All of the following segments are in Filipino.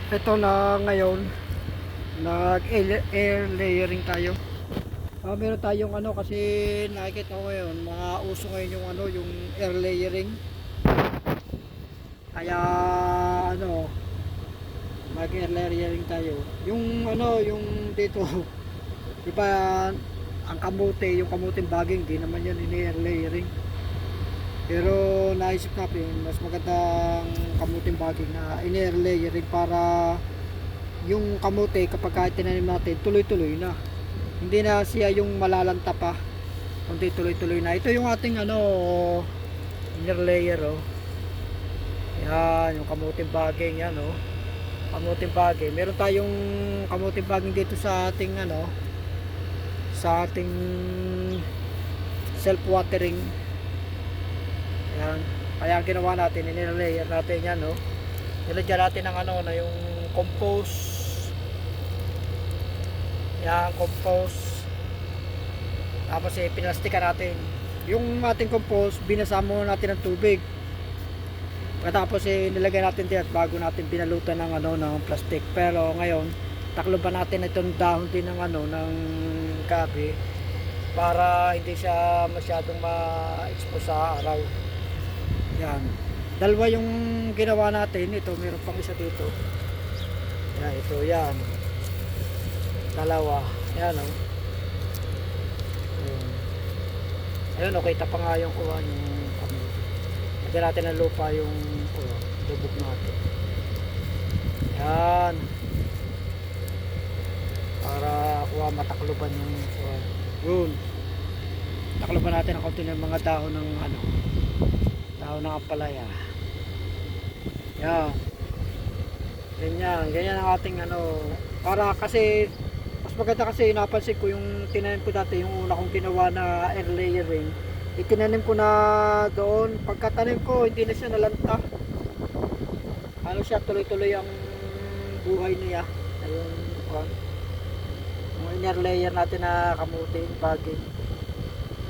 Ito na ngayon, nag air layering tayo. Meron tayong ano kasi nakikita ko ngayon, mga uso ngayon yung ano, yung air layering. Kaya ano, mag air layering tayo. Yung ano, yung dito, di ba ang kamote, yung kamuting baging, di naman yan in-air layering. Pero naisip natin, mas magandang kamuting baging na in-air layering para yung kamote kapag kahit tinanim natin tuloy-tuloy na, hindi na siya yung malalanta pa, kundi tuloy-tuloy na. Ito yung ating ano, inner layer, oh. Yan yung kamuting baging, yan, oh. Kamuting baging, meron tayong kamuting baging dito sa ating ano, sa ating self watering. Yan, kaya ginawa natin, inner layer natin yan, oh. Nilagyan natin ng ano na yung compost. Yan, compost. Tapos pinastikan natin. Yung ating compost, binasa muna natin ng tubig. Pagkatapos nilagay natin din at bago natin binalutan ng ano ng plastic. Pero ngayon, takloban natin itong dahon din ng ano ng gabi para hindi siya masyadong ma-expose sa araw. Yan. Dalawa yung ginawa natin. Ito, meron pang isa dito. Yan, ito, yan. Dalawa. Ayan, oh. Ayun, okay. Pa nga yung kuha yung kamote. Lagyan natin ng lupa yung lubog natin. Ayan. Para kuha matakluban yung kuha. Yun. Takluban natin ang kaunti ng mga dahon ng ano. Dahon ng ampalaya. Ayan. Ganyan. Ganyan ang ating ano. Para kasi maganda kasi napansin ko yung tinanim ko dati, yung una kong ginawa na air layering, itinanim ko na doon. Pagkatanim ko hindi na siya nalanta, ano siya, tuloy-tuloy ang buhay niya. Ayun, yung inner layer natin na kamuting baging,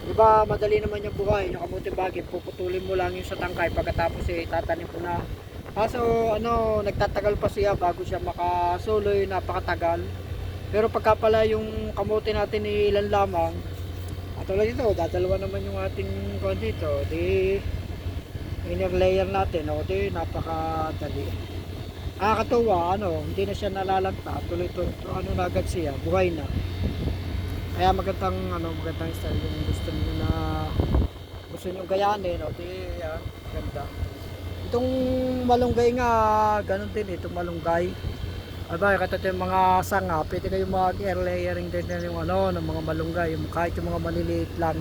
diba madali naman yung buhay yung kamuting baging. Puputulin mo lang yung sa tangkay, pagkatapos tatanim ko na. Kaso ano, nagtatagal pa siya bago siya makasuloy, napakatagal. Pero pagka pala yung kamote natin ilan lamang, at tulad dito, dadalawa naman yung ating kuwan dito, di inner layer natin, o di napakadali. Nakakatuwa, ano, hindi na siya nalalagta, tuloy-tuloy, ano na agad siya, buhay na. Kaya magandang, ano, magandang style yung gusto niyo na gusto niyo gayanin, o di, yan, ganda. Itong malunggay nga, ganun din, itong malunggay. Aba, katulad yung mga sanga, pwede kayong mag air layering din yung ano, ng mga malunggay, yung, kahit yung mga maliliit lang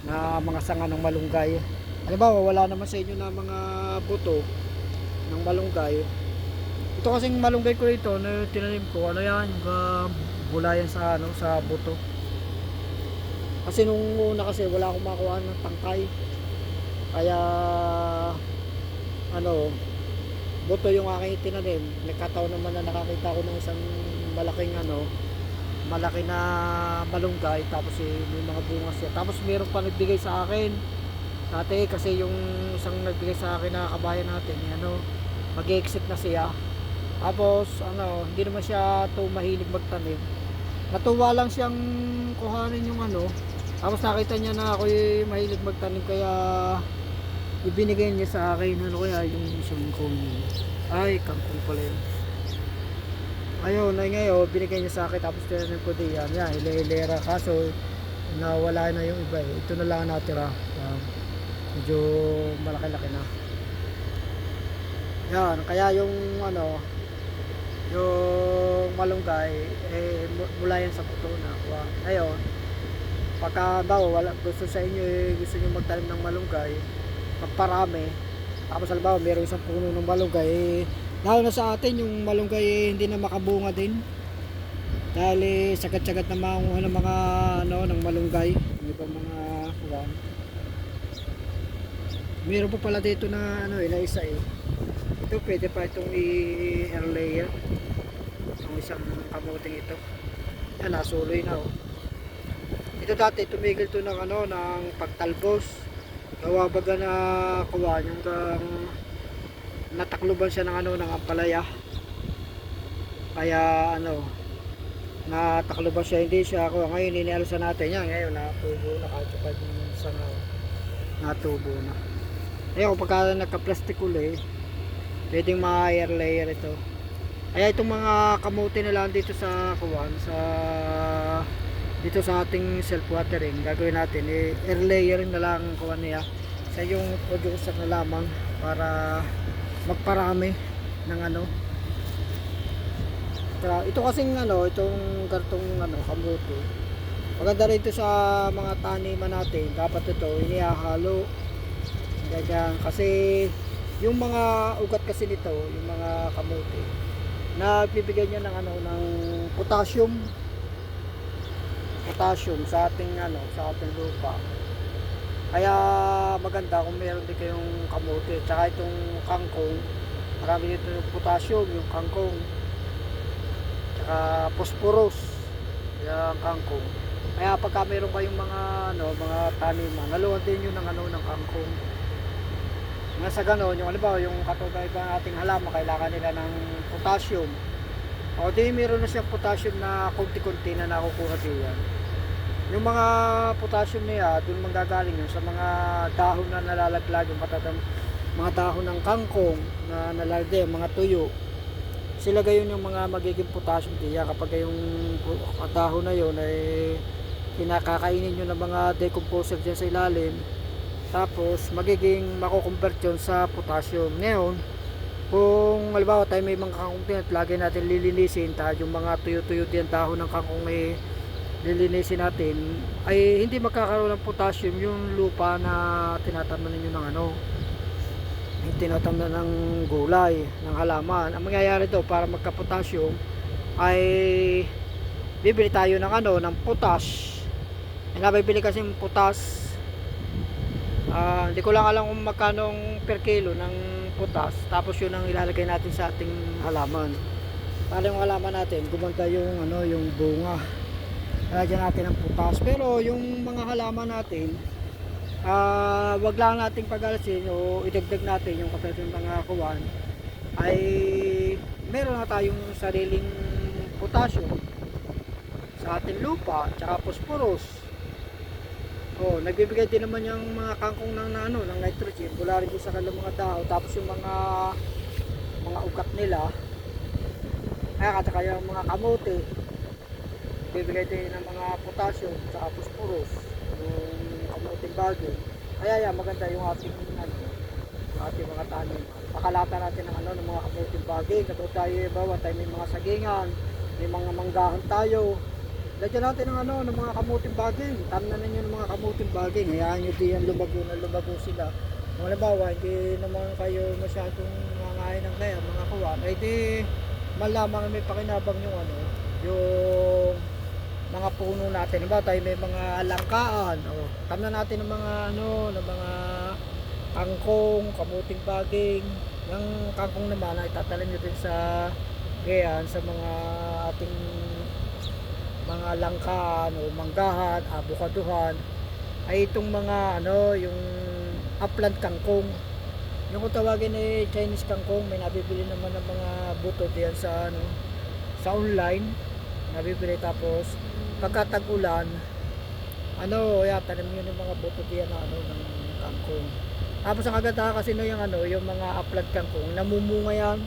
na mga sanga ng malunggay. Halimbawa, wala naman sa inyo na mga buto ng malunggay. Ito kasing malunggay ko ito, na tinanim ko, ano yan, bulayan sa ano, sa buto. Kasi nung una kasi wala akong makuha ng tangkay. Kaya ano, buto yung aking itinanim. Nagkataon naman na nakakita ko ng isang malaking ano, malaki na malunggay, tapos may mga bunga siya. Tapos meron pa nagbigay sa akin dati, kasi yung isang nagbigay sa akin na kabayan natin, ano, mag-exit na siya. Tapos ano, hindi naman siya to mahilig magtanim. Natuwa lang siyang kuhanin yung ano. Tapos nakita niya na ako mahilig magtanim, kaya ibinigay niya sa akin. Ano kaya yung sungkong, ay kangkong pala yun. Ayun, ay ngayon binigay niya sa akin, tapos tinanim ko din yan, yan, hilera. Kaso nawala na yung iba, ito na lang natira. Medyo malaki-laki na yan. Kaya yung ano, yung malunggay mula yan sa puto na kuha. Ayun, pagka daw wala, gusto sa inyo gusto niyo magtanim ng malunggay, magparami. Tapos halimbawa mayroong isang puno ng malunggay, lalo na sa atin yung malunggay hindi na makabunga din dahil sagat-sagat na makunguha ng mga ano ng malunggay, yung ibang mga kuwan. Meron pa pala dito na ano na isa ito, pwede pa itong i-air layer ang isang kamuting ito. Yan, nasuloy na, oh. Ito dati tumigil to ng ano ng pagtalbos, gawa baga na kuwan yung natakluban siya ng ano ng ampalaya. Kaya ano, nataklo ba siya, hindi siya ako. Ngayon inialusan natin yan. Ngayon natubo na kahit pa yung sangaw. Natubo na. Ayun, pagka nagka-plastic uli, pwedeng ma-air layer ito. Kaya itong mga kamote na lang dito sa kuwan, dito sa ating self watering, gagawin natin air layering na lang kuwan niya sa yung producer na lamang para magparami ng ano. Ito kasing ano, itong kartong ano, kamote. Maganda rin ito sa mga taniman natin. Dapat ito inihahalo. Ganyan. Kasi yung mga ugat kasi nito, yung mga kamote, na bibigyan niya ng ano, ng potassium. Potassium sa ating ano, sa ating lupa. Kaya maganda kung meron din kayong kamote. Tsaka itong kangkong, marami dito yung potassium, yung kangkong. Tsaka phosphorus, yung kangkong. Kaya pagka meron kayong mga ano, mga taniman, haluan din yun ng ano, ng kangkong. Nga sa ganon, yung halimbawa, yung katulad ng ating halaman, kailangan nila ng potassium. O di meron na siyang potassium na konti-konti na nakukuha diyan. Yung mga potassium niya, doon manggagaling yun sa mga dahon na nalalaglag, yung mga dahon ng kangkong na nalalagay, mga tuyo. Sila gayon yung mga magiging potassium diyan kapag yung dahon na yun ay kinakakainin nyo ng mga decomposer dyan sa ilalim. Tapos magiging mako-convert yun sa potassium. Ngayon, kung halimbawa tayo may mga kangkong din at lagi natin lilinisin, tayo yung mga tuyo-tuyo din dahon ng kangkong ay lilinisin natin, ay hindi magkakaroon ng potassium yung lupa na tinataman ninyo ng ano, yung tinataman ng gulay, ng halaman. Ang mangyayari daw para magka-potassium ay bibili tayo ng ano, ng potash. Nabibili kasi yung potash. Hindi ko lang alam kung magkano per kilo ng potas. Tapos yun ang ilalagay natin sa ating halaman. Para yung halaman natin, gumanda yung ano, yung bunga. Lagyan natin ng potas. Pero yung mga halaman natin, wag lang nating pag-alasin o idagdag natin yung katulad ng mga kuwan, ay meron na tayong sariling potassium sa ating lupa, tsaka phosphorus. Nagbibigay din naman yung mga kangkong ng ano, ng nitrogen mula rin sa kanilang mga dahon. Tapos yung mga ugat nila, at saka yung mga kamote, bibigay din ng mga potassium at phosphorus, yung kamoting bagay. Kaya yan, maganda yung ating ano, ating mga tanim. Pakalata natin ng ano, ng mga kamoting bagay. Kapag tayo bawa tayo may mga sagingan, may mga manggahan tayo, lagyan natin ng ano, ng mga kamuting baging. Tamnan ninyo ng mga kamuting baging. Hayaan nyo diyan lumago sila. Kung halimbawa, hindi naman kayo masyadong mangain ng kaya, mga kawan, ay di malamang may pakinabang yung ano, yung mga puno natin. Halimbawa tayo may mga langkaan. Tamnan natin ng mga ano, ng mga kangkong, kamuting baging. Yung kangkong naman ay tatalim nyo din sa gayan, sa mga ating mga langkaan o manggahan, avokaduhan, ay itong mga ano, yung upland kangkong. Yung kung tawagin ay Chinese kangkong, may nabibili naman ng mga buto diyan sa ano, sa online. Nabibili, tapos pagkatag-ulan, ano, tanim yun yung mga buto diyan na ano, ng kangkong. Tapos ang kagandahan kasi no, yung ano, yung mga upland kangkong, namumunga yan.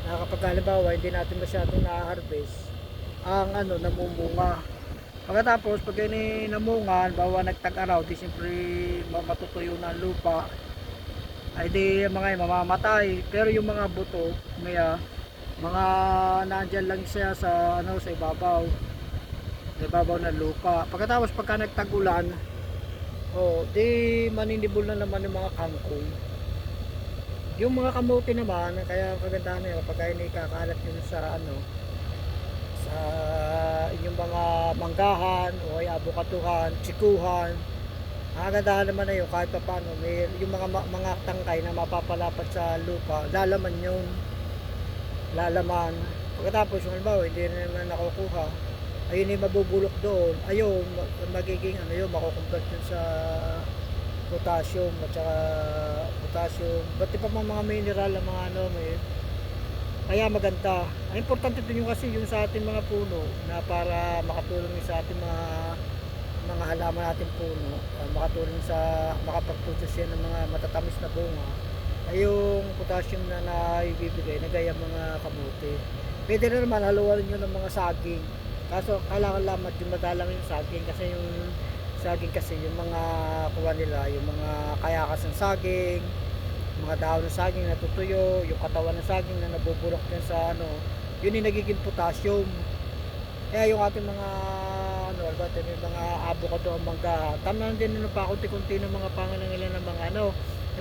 Kapag halimbawa hindi natin masyadong na-harvest, ang ano, namumunga. Pagkatapos pag namungan, bawa nagtag-araw, di siyempre matutuyo na ang lupa, ay di mga mamamatay. Pero yung mga buto, mga nandyan lang siya sa ano, sa ibabaw ng lupa. Pagkatapos pagka nagtag-ulan, di maninibol na naman yung mga kangkong. Yung mga kamote naman, kaya kagandahan nyo pagka kakalat nyo sa ano, sa inyong mga manggahan o ay avokaduhan, tsikuhan. Kagandahan naman na yun, kahit pa paano may yung mga tangkay na mapapalapat sa lupa, lalaman yun, lalaman. Pagkatapos yung halimbawa hindi na naman nakukuha, ayun yung mabubulok doon, ayun magiging ano yun, makukumplet yun sa potassium at saka potassium, ba't pa mga mineral na mga ano, may Kaya maganda. Ang importante din yung kasi yung sa ating mga puno na para makatulong sa ating mga halaman natin puno, makatulong sa makapag-produce yan ng mga matatamis na bunga ay yung potassium na naibibigay na gaya mga kamote. Pwede rin naman haluan nyo ng mga saging. Kaso kailangan lamang yung madalang yung saging kasi yung saging kasi yung mga kuha nila, yung mga kayakas ng saging, mga dahon ng saging na tutuyo, yung katawan ng saging na nabubulok din sa yun yung nagiging potassium. Kaya yung ating mga may mga avocado ang mangga, tama din pa kunti-kunti ng mga pangangailangan ng mga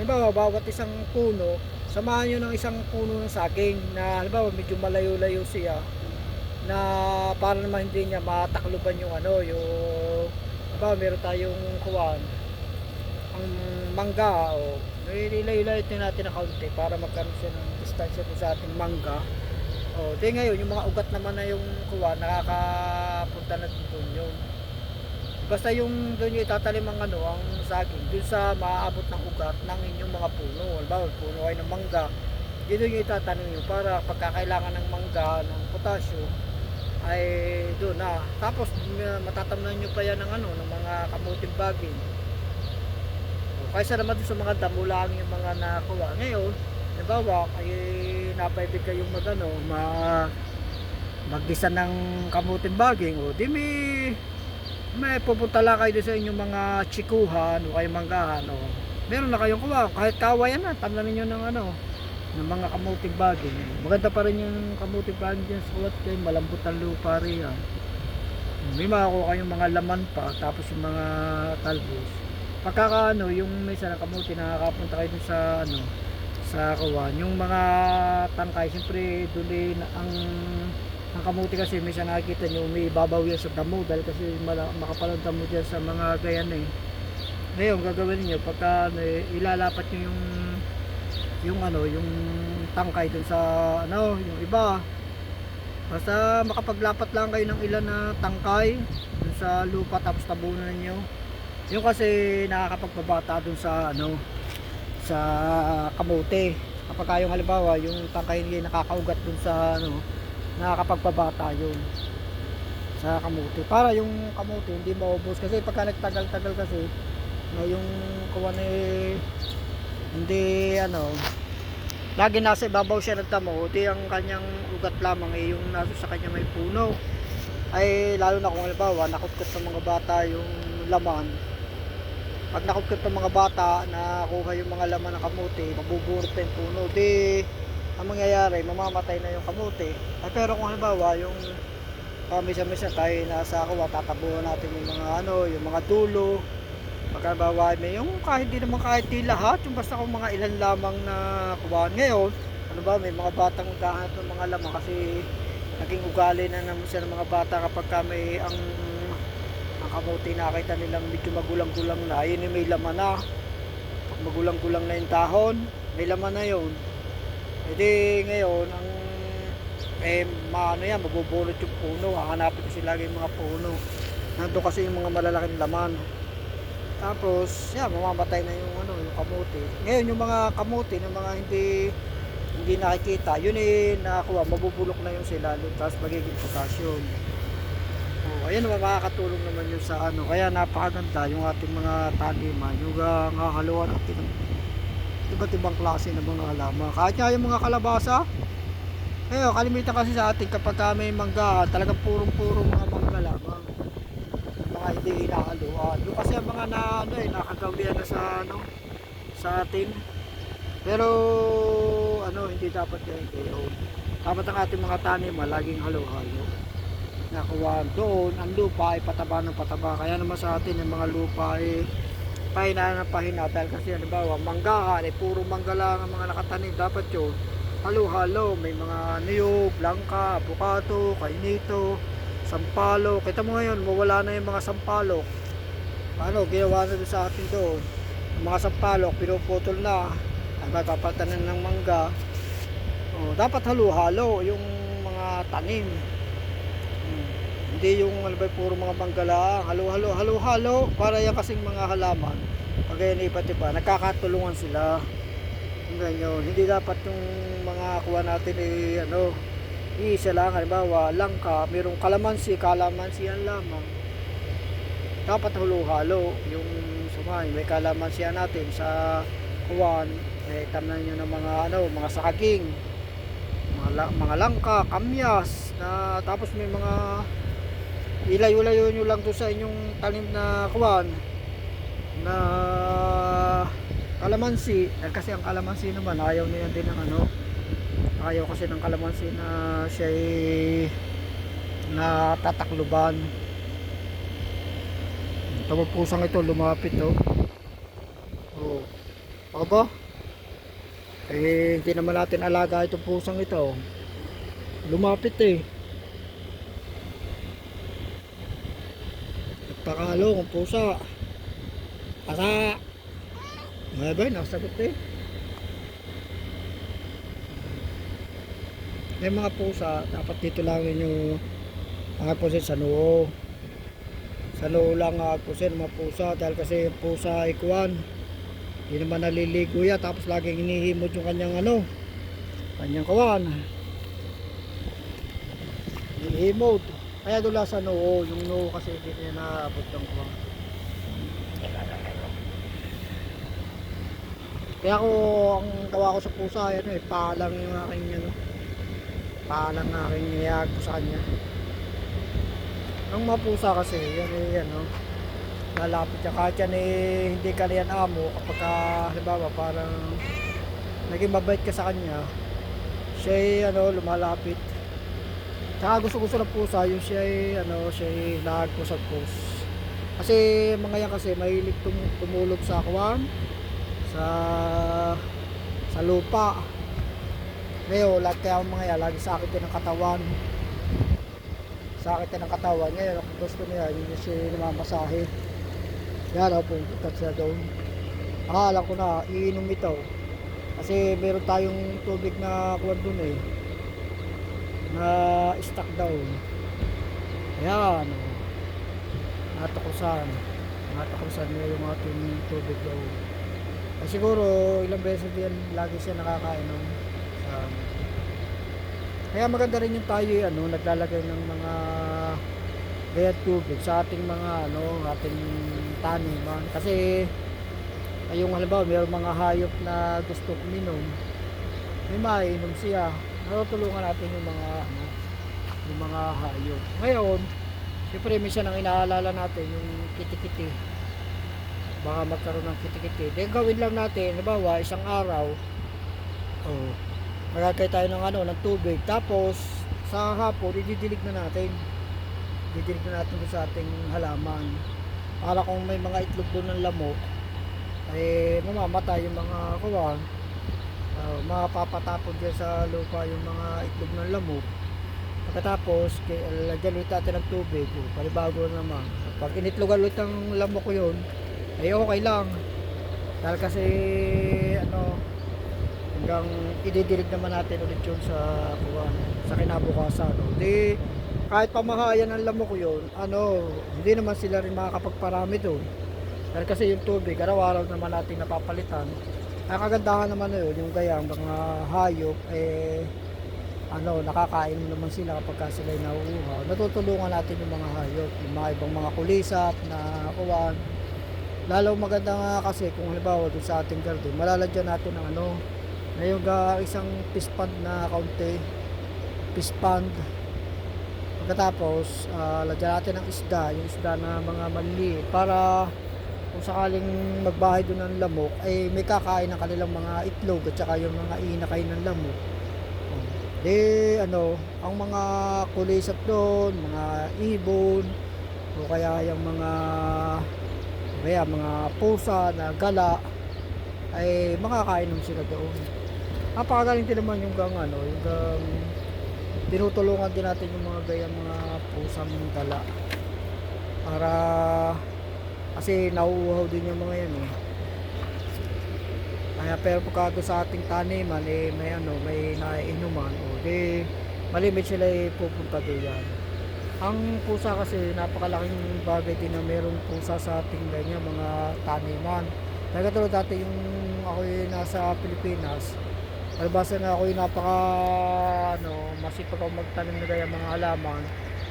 halimbawa bawat isang puno, samahan nyo ng isang puno ng saging na halimbawa medyo malayo-layo siya na para naman hindi niya matakluban yung yung halimbawa meron tayong kuwan ang mangga ilayo-layo natin na kaunti para magkaroon siya ng distansya sa ating mangga. Di ngayon yung mga ugat naman na yung kuwan nakakapunta na doon yun. Basta yung doon yung itatalim ang saging doon sa maaabot ng ugat ng inyong mga puno. Halimbawa puno kayo ng mangga, dito yung itatanim nyo para pagkakailangan ng mangga ng potassium ay doon na. Tapos matatamnan nyo pa yan ng ng mga kamuting baging. Kaysa naman doon sa mga damo lang yung mga nakuha. Ngayon, halimbawa ay napaibig kayong magdisa ng kamuting baging di may pupunta lang kayo sa inyong mga chikuhan o kayong manggahan meron na kayong kuha kahit kawayan na tamnan ninyo ng ng mga kamuting baging. Maganda pa rin yung kamuting baging dyan sa kuwat kayo, malambot ang lupa riyan. May makakuha kayong mga laman pa tapos yung mga talbos pagkaka yung may sana kamuti nakakapunta kayo dun sa kawan yung mga tangkay siyempre duli ang kamuti kasi may siya nakikita nyo may ibabaw yan sa damo dahil kasi makapal ang damo dyan sa mga gayan ngayon gagawin niyo pagka ilalapat nyo yung tangkay dun sa yung iba basta makapaglapat lang kayo ng ilan na tangkay dun sa lupa tapos tabunan niyo yung kasi nakakapagpabata dun sa sa kamote kapag kayong halimbawa yung tangkay hindi nakakaugat dun sa nakakapagpabata yun sa kamote para yung kamote hindi maubos kasi pagka nagtagal-tagal kasi na yung kuwan hindi lagi nasa ibabaw siya ng tamo di ang kanyang ugat lamang yung nasa sa kanya may puno ay lalo na kung halimbawa nakutkot sa mga bata yung laman. Pag nakutkot ng mga bata na kuha yung mga laman ng kamote mabubunot na yung puno di ang mangyayari mamamatay na yung kamote pero kung halimbawa yung misa-misa tayo nasa kuwa tatabuhan natin yung mga yung mga dulo pag halimbawa may yung kahit di naman kahit di lahat yung basta kung mga ilan lamang na kuwan ngayon may mga batang magkahanap ng mga laman kasi naging ugali na naman siya ng mga bata kapag may ang kamote nakita nilang medyo magulang-gulang na yun may laman na pag magulang-gulang na yung tahon may laman na yun ngayon ang mabubulot yung puno hahanapin kasi lagi yung mga puno nandun kasi yung mga malalaking laman tapos mamamatay na yung yung kamote ngayon yung mga kamote ng mga hindi nakikita yun nakakuha mabubulok na yung sila tapos magiging potassium. Ayan makakatulong naman yun sa kaya napakaganda yung ating mga taniman yung haluan natin ng iba't ibang klase ng mga halaman kahit nga yung mga kalabasa kalimitan kasi sa atin kapag may mangga talagang purong mga mangga lamang mga hindi inahaluan yung kasi ang mga nakagawian na sa atin pero hindi dapat yun dapat ang ating mga taniman laging halo-halo nakuha doon ang lupa ay pataba ng pataba kaya naman sa atin yung mga lupa ay pahina ng pahina dahil kasi halimbawa manggahan puro mangga lang ang mga nakatanim dapat yun halo-halo may mga niyog, langka, avocado, kainito sampalok kita mo ngayon mawala na yung mga sampalok ginawa na doon sa atin doon yung mga sampalok pinuputol na ay papalitan na ng mangga dapat halo-halo yung mga tanim hindi yung puro mga manggala halo-halo para yan kasing mga halaman pag yan iba't iba nagkakatulungan sila Ganyan, hindi dapat yung mga kuha natin ano, iisa lang, halimbawa, langka, mayroong kalamansi yan lamang. Dapat halo-halo, yung sumay, may kalamansi natin sa kuwan, tamnan nyo ng mga ano, mga saging, mga langka, kamyas, na tapos may mga ilayo-layo nyo lang to sa inyong tanim na kuwan, na kalamansi. Kasi ang kalamansi naman ayaw niya din ng ano, ayaw kasi ng kalamansi na siya ay natatakluban. Ito pusang ito lumapit oh. Oh. Aba? Hindi naman natin alaga itong pusang ito. Lumapit Nagpakalo ng pusa. Asa? Mga ba? Nakasagot May mga pusa, dapat dito lang yung mga pusa sa noo. Sa noo lang pusin mga pusa, dahil kasi yung pusa ay kuwan, hindi naman naliligo yan, tapos laging hinihimod yung kanyang ano, kanyang kuwan, hinihimod. Kaya doon lang sa noo, yung noo kasi hindi niya naabot ng kuwan. Kaya ako, ang gawa ko sa pusa, paalang yung aking ano, paalang na aking iyag ko sa kanya. Ang mga pusa kasi, yan lalapit siya. Kahit yan hindi ka yan amo, kapag halimbawa parang naging mabait ka sa kanya, siya lumalapit. Saka gusto ng pusa, yung siya siya nagpusag-pus. Kasi mga yan kasi mahilig tumulog sa kwan, sa lupa. Ngayon, kaya mga yan, lagi sakit din ang katawan. Sakit din ang katawan. Ngayon, kung gusto niya, yun siya namamasahe. Yan, pupunta siya doon. Akala ko na, iinom ito. Kasi meron tayong tubig na kuwan doon na stock down. Ayan, natakusan niya yung ating tubig doon. Siguro, ilang beses din, lagi siya nakakainom. Kaya maganda rin yung tayo naglalagay ng mga gayat tubig sa ating mga ating taniman. Kasi yung halimbawa mayroong mga hayop na gusto uminom, may mainom siya. Natutulungan natin yung mga hayop. Ngayon, siyempre minsan ang inaalala natin yung kitikiti. Baka magkaroon ng kitikiti. Then gawin lang natin, halimbawa isang araw, magkakay tayo ng tubig, tapos sa hapon didilig na natin doon sa ating halaman, para kung may mga itlog doon ng lamok mamamatay yung mga kuwan, mapapatapon dyan sa lupa yung mga itlog ng lamok. Pagkatapos lagyan ulit natin ng tubig, palibago naman. Pag initlogan ulit ng lamok ko yun, ay okay lang, dahil kasi hanggang ididilig naman natin ulit yun sa kinabukasan. Di kahit pamahayan ng lamok yun, hindi naman sila rin makakapagparami doon, dahil kasi yung tubig araw-araw naman natin napapalitan. Ang kagandahan naman yung gayang mga hayop nakakain naman sila kapag sila nauuhaw. Natutulungan natin yung mga hayop, yung mga ibang mga kulisap na kuwan. Lalo maganda nga kasi kung halimbawa doon sa ating garden, malalagyan natin ng yung isang fish pond na kaunti, fish pond. Pagkatapos lagyan natin ng isda, yung isda na mga maliliit, para kung sakaling magbahay doon ng lamok ay may kakain ng kanilang mga itlog at saka yung mga inakay ng lamok. Ang mga kulisap doon, mga ibon, o kaya yung mga pusa na gala, ay makakainom sila doon. Napakagaling din naman yung tinutulungan din natin yung mga pusang gala, para kasi nauuhaw din yung mga yan Kaya pero pagka sa ating taniman may naiinuman, di malimit sila pupunta diyan. Ang pusa kasi napakalaking bagay din na mayroong pusa sa ating ganyan mga taniman. Talaga tulad dati yung ako'y nasa Pilipinas, palibasa na ako'y napaka masipag ako magtanim na gaya mga halaman.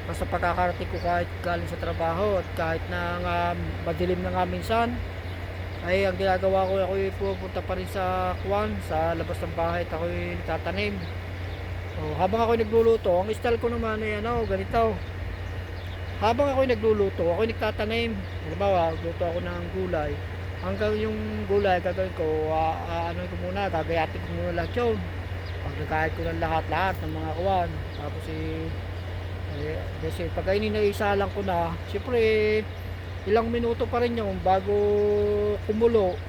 Basta pagkakarating ko kahit galing sa trabaho at kahit na nga madilim na nga minsan, ay ang ginagawa ko ako'y pupunta pa rin sa sa labas ng bahay at ako'y nagtatanim. Habang ako'y nagluluto, ang style ko naman ay ganito. Habang ako'y nagluluto, ako'y nagtatanim. Halimbawa, luto ako ng gulay. Hanggang yung gulay, gagawin ko, ano ko muna, gagayatin ko muna lahat yun. Pag nagkahit ko ng lahat ng mga kuwan. Tapos kasi pag ininaisa lang ko na, siyempre, ilang minuto pa rin yun bago kumulo.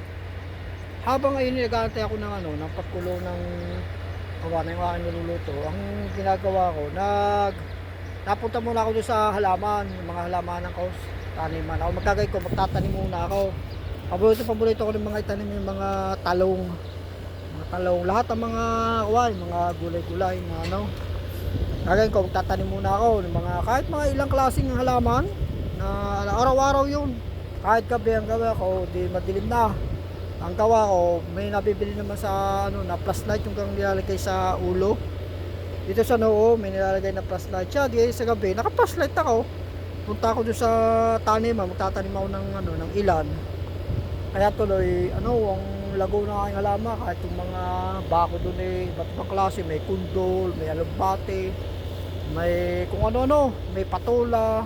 Habang ngayon nag-aantay ako ng pagkulo ng kawan na yung aking niluluto, ang ginagawa ko, napunta muna ako doon sa halaman, yung mga halamanan ko, taniman. Ako magtatanim muna ako. Paborito ko ng mga itanim yung mga talong. Lahat ng mga mga gulay-gulay na Gagawin ko, magtatanim muna ako ng mga kahit mga ilang klaseng halaman na araw-araw yun. Kahit gabi ang gawa ko, di madilim na. Ang gawa ko, may nabibili naman sa na flashlight yung kang nilalagay sa ulo. Dito sa noo, may nilalagay na flashlight siya. Di sa gabi, naka-flashlight ako. Punta ako doon sa taniman, magtatanim ako ng ilan. Kaya tuloy, ang lago na aking halaman, kahit yung mga bako doon iba't ibang klase, may kundol, may alugbate, may kung ano-ano, may patola.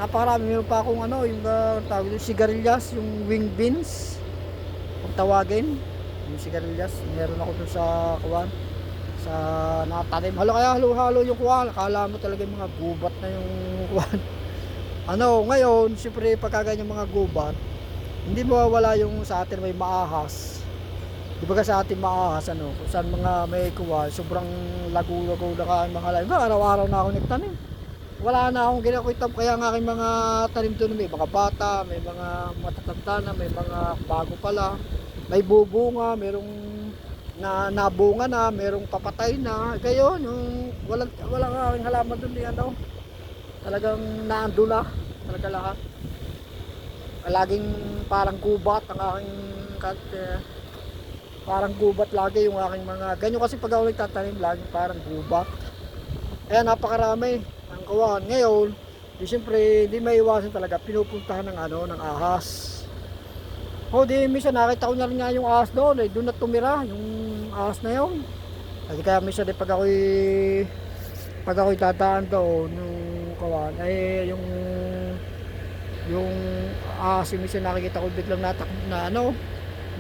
Napakarami, meron pa akong yung tawag yung sigarilyas, yung wing beans, kung tawagin, yung sigarilyas, meron ako doon sa sa nakatanim. Kaya halo-halo yung akala mo talaga yung mga gubat na yung ngayon, siyempre pagkaganyan mga gubat, hindi mawawala yung sa atin may maahas. Di ba sa atin maahas kung saan mga may sobrang lagu-lagu na ka mga lalim. Araw-araw na ako nagtanim. Wala na akong ginakita, kaya ang aking mga tanim doon, may mga bata, may mga matatanda na, may mga bago pala, may bubunga, merong nabunga na, merong papatay na. Kaya yung walang aking halaman doon talagang naando na talaga lahat. Laging parang gubat ang aking parang gubat lagi yung aking mga ganyan kasi pag ako nagtatanim laging parang gubat. Kaya napakarami ang kawan. Ngayon, siyempre hindi maiwasan talaga pinupuntahan ng ahas. Di minsan nakita ko na rin nga yung ahas doon, doon na tumira yung ahas na yun. Kaya minsan pag ako'y dadaan doon yung kawan yung minsan nakikita ko biglang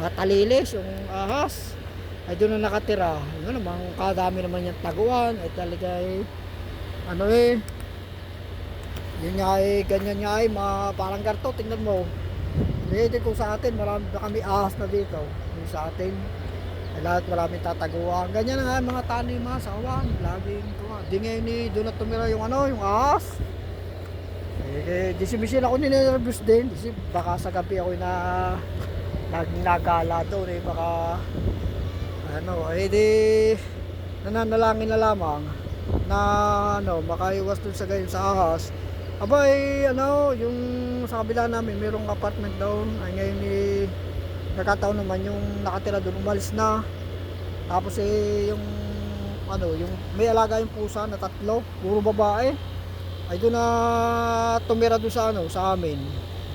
natalilis yung ahas ay doon na nakatira. Namang kadami naman yung taguan ay talaga yun nga ganyan nga parang garto. Tingnan mo dito kung sa atin marami na kami ahas na dito yung sa atin ay lahat maraming tataguan. Ganyan na nga mga tanim sa kawan laging di ngayon doon na tumira yung yung ahas. Disibisin ako ninervous din kasi baka sa gabi ako nagala doon baka nananalangin na lamang na makaiwas dun sa gayon sa ahas. Yung sa kabila namin merong apartment doon ay ngayon nagkataon naman yung nakatira doon umalis na. Tapos yung may alaga yung pusa na 3, puro babae. Ay doon na tumira doon sa amin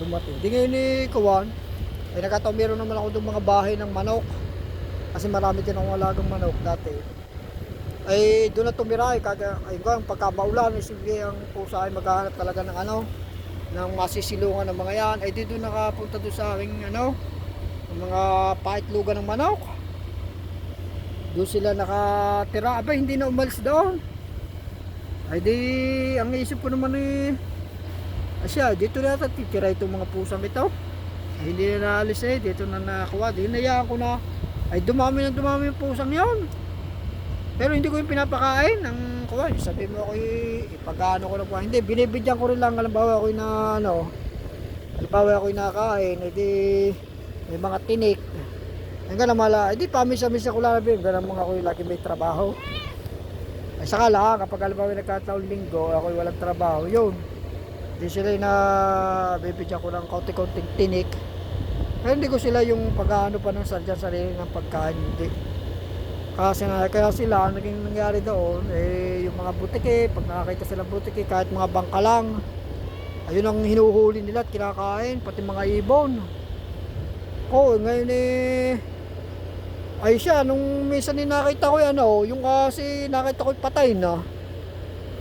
dumating. Di ngayon kawan ay nagkataon naman ako doon mga bahay ng manok kasi marami din akong alagang manok dati. Ay doon na tumira pagkamaulan sige ang pusa ay maghahanap talaga ng masisilungan ng mga yan. Ay di doon nakapunta doon sa aking mga paitlugan ng manok. Doon sila nakatira. Hindi na umalis doon. Ay di ang isip ko naman dito na titira itong mga pusang ito. Ay, hindi na naalis dito na nakakuha. Di hinayaan ko na ay dumami yung pusang yon. Pero hindi ko yung pinapakain ng kuwan. Sabi mo ako ipagano ko na kuwan. Hindi, binibigyan ko rin lang halimbawa ako nakain, edi may mga tinik. Hanggang edi pamisa-misa ko lang hanggang mga ako lagi may trabaho. Ay saka lang kapag halimbawa nagkataon linggo ako'y walang trabaho yun di sila na bibigyan ko ng kaunti-kaunting tinik Pero hindi ko sila yung pag-ano pa ng sarili ng pagkain, hindi. Kasi kaya sila, ang naging nangyari doon, eh, yung mga butike, pag nakakita sila butike, kahit mga bangka lang, ayun ang hinuhuli nila at kinakain, pati mga ibon. Oo, ngayon eh, ay siya, nung minsan din nakita ko yan, yung kasi nakita ko patay na.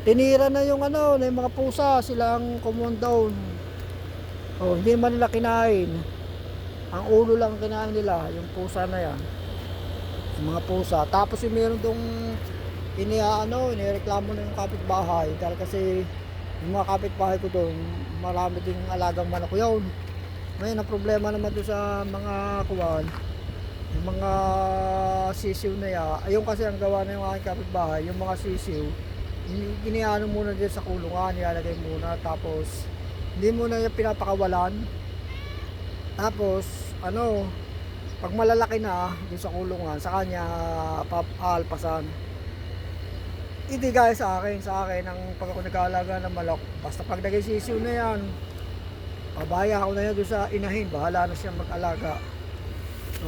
Tinira na yung na yung mga pusa, silang common down. Oh, hindi man nila kinain. Ang ulo lang kinain nila, yung pusa na yan. Yung mga pusa. Tapos yung meron dong inireklamo na yung kapitbahay dahil kasi yung mga kapitbahay ko doon, marami ding alagang manok yun. Ngayon, ang problema naman doon sa mga kuwan, yung mga sisiw na yan, ayun kasi ang gawa na yung aking kapitbahay, yung mga sisiw, iniano muna dyan sa kulungan, nilalagay muna, tapos hindi muna yung pinapakawalan. Tapos pag malalaki na dun sa kulungan, sa kanya papalpasan. Hindi guys, sa akin ang pag ako nag-aalaga ng manok, basta pag naging sisiw na yan, pabaya ako na yan dun sa inahin, bahala na siya mag-alaga. So,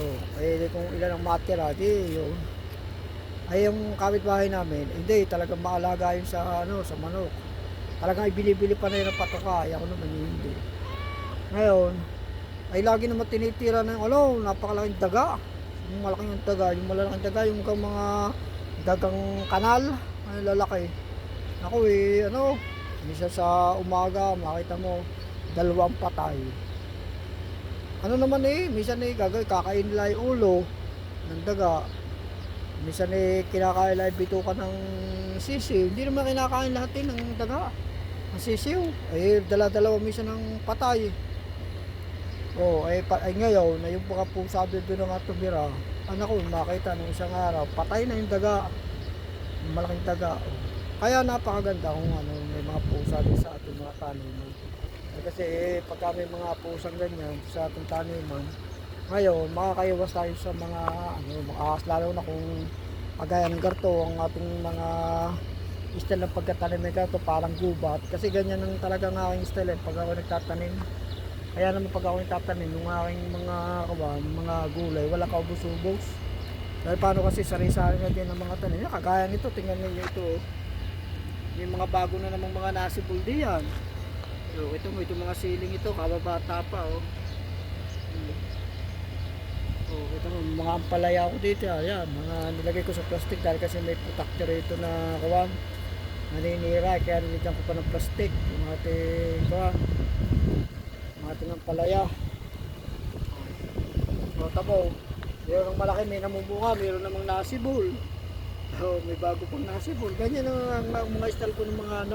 kung ilan ang matira, di yun. Ay yung kapitbahay namin, hindi talagang maalaga yun sa sa manok. Talagang ibinibili pa na yun ng patuka, ako naman hindi. Ngayon, ay lagi naman tinitira ng napakalaking daga. Yung malaking daga, yung malalaking daga, yung mga dagang kanal, ay lalaki. Ako minsan sa umaga, makita mo, 2 patay. Naman minsan kakain nila yung ulo ng daga. Minsan kinakain nila yung bituka ng sisiw. Hindi naman kinakain lahat ng daga. Ang sisiw, dala-dalawa minsan ng patay. Ay ngayon, na yung mga pusa doon na nga tumira, anak ko, makita nung isang araw, patay na yung daga. Yung malaking daga. Kaya napakaganda kung may mga pusa din sa ating mga taniman. Kasi pagka may mga pusang ganyan sa ating taniman, ngayon, makakaiwas tayo sa mga lalo na kung kagaya ng garto, ang ating mga style ng pagkatanim ng garto, parang gubat. Kasi ganyan ang talagang aking style pag ako nagtatanim. Kaya naman pag ako nagtatanim, yung aking mga gulay, wala kaubos-ubos. Dahil paano kasi sari-sari na din ang mga tanim. Kagaya nito, tingnan niyo ito. May mga bago na namang mga nasibol diyan. Ito mga siling ito, kababata pa ito mga ampalaya ko dito, ayan, mga nilagay ko sa plastic dahil kasi may protector ito na naninira, kaya nilagyan ko pa ng plastic yung ating ampalaya. Tabo, mayroong malaki, may namumunga, mayroon namang nasibol. May bago pang nasibol. Ganyan ang mga style ko ng mga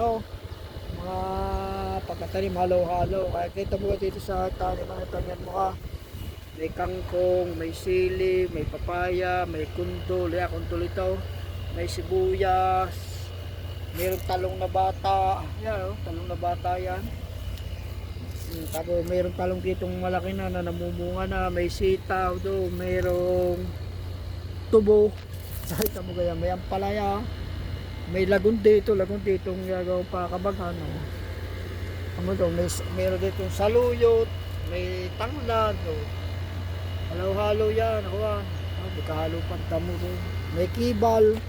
mga pagkatanim, halo-halo. Kaya kita mo dito sa taniman ito, yan mo ka. May kangkong, may sili, may papaya, may kuntol, kuntol ito, may sibuyas, mayroong talong na bata, talong na bata yan. Tapos mayroong talong ditong malaki na namumunga na, may sitaw do, mayroong tubo, kita mo ganyan, may ampalaya, may lagun ditong gagawang pakabaghan. Mayroon ditong saluyot, may tanglad, halo-halo yan, magkahalo pang tamo doon. May kibal.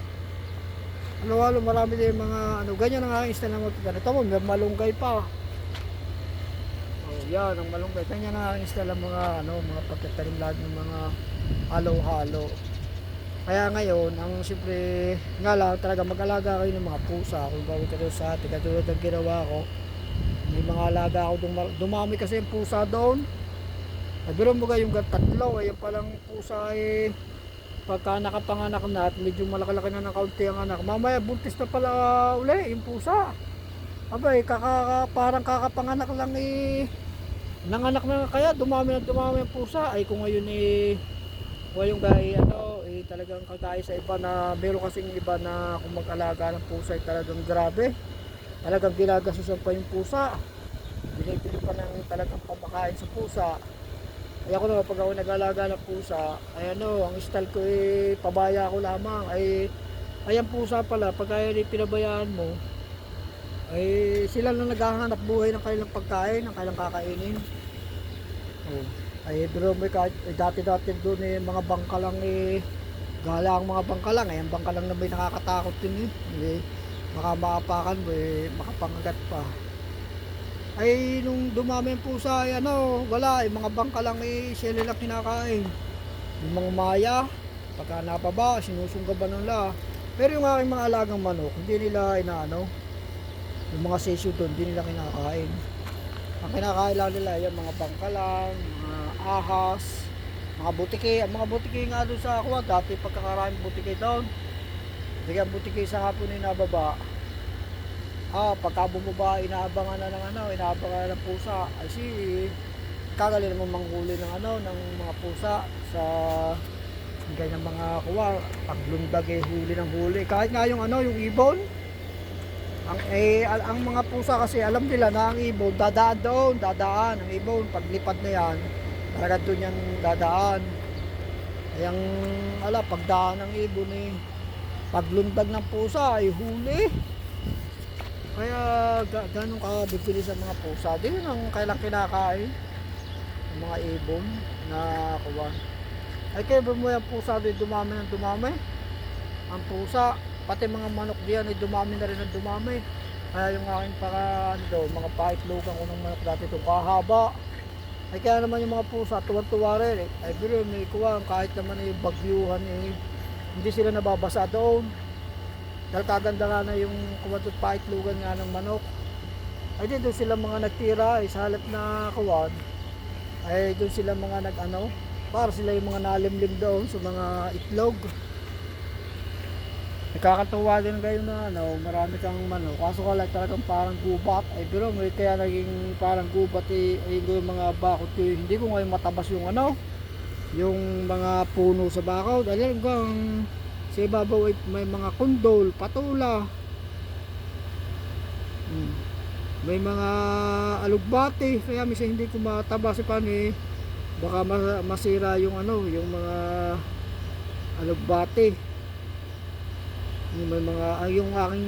Halo-halo, marami din mga ganyan ang aking style na magkakita. Ito mo, may malunggay pa. Yan, ang malunggay. Ganyan ang aking style ng mga pagkatanim lahat ng mga halo-halo. Kaya ngayon, ang siyempre, nga lang, talaga mag-alaga kayo ng mga pusa. Kung bago kayo sa atin, katulad ng ginawa ko, may mga alaga ako, dumami kasi yung pusa doon. Nagbiron mo yung tatlo, yung palang pusa pagka nakapanganak na at medyo malaki-laki na ng kaunti ang anak, mamaya buntis na pala uli yung pusa. Parang kakapanganak lang nanganak na kaya dumami yung pusa. Ay kung ngayon yung talagang kagaya sa iba na meron kasing iba na kung mag-alaga ng pusa ay talagang grabe. Talagang ginagasusan pa yung pusa. Binibili pa ng talagang pamakain sa pusa. Kaya ako naman pag ako nag-alaga ng pusa, ang style ko pabaya ako lamang. Ang pusa pala, pag pinabayaan mo, sila lang naghahanap buhay ng kanilang pagkain, ng kanilang kakainin. Ay pero may kahit dati-dati doon mga bangka lang gala ang mga bangka lang ang bangka lang na may nakakatakot din baka maapakan mo makapangagat pa. Ay nung dumami ang pusa ay wala mga bangka lang sila lang kinakain. Yung mga maya pagka napaba sinusunggaban nila. Pero yung aking mga alagang manok hindi nila yung mga sesyo doon hindi nila kinakain. Ang kinakain lang nila yung mga bangkalang, mga ahas, mga butiki. Ang mga butiki nga doon sa kuwa, dati pagkakaraming butiki doon. Hindi ang butiki sa hapon ay nababa. Pagka bumaba, inaabangan na inaabangan ng pusa. Kasi kagaling naman manghuli ng mga pusa sa ganyan mga kuwa. Paglundag huli ng huli. Kahit nga yung yung ibon. Ang mga pusa kasi alam nila na ang ibon dadaan ang ibon paglipad na yan talaga doon yan dadaan ay pagdaan ng ibon paglundag ng pusa ay huli kaya ganun ka bibili sa mga pusa din ang kailang kinakain ng mga ibon na kuwan ay kaya ba mo yung pusa din dumami ng dumami ang pusa pati mga manok diyan ay dumami na rin ang dumami. Kaya yung aking mga paitlogan ko ng manok dati itong kahaba. Ay kaya naman yung mga pusa tuwan-tuwa rin Ay pero may kuwang kahit naman bagyuhan hindi sila nababasa doon. Dahil kaganda nga na yung kuwan at paitlogan nga ng manok. Ay doon sila mga nagtira sa halip na kuwan. Ay doon sila mga para sila yung mga nalimlim doon sa mga itlog. Nakakatuwa din kayo na marami kang manok. Kaso ka lang talagang parang gubat. Ay pero may kaya naging parang gubat yung mga bakod ko. Hindi ko ngayon matabas yung yung mga puno sa bakaw. Dahil hanggang sa ibabaw may mga kundol, patula. May mga alugbati. Kaya minsan hindi ko matabas baka masira yung yung mga alugbati. May mga yung aking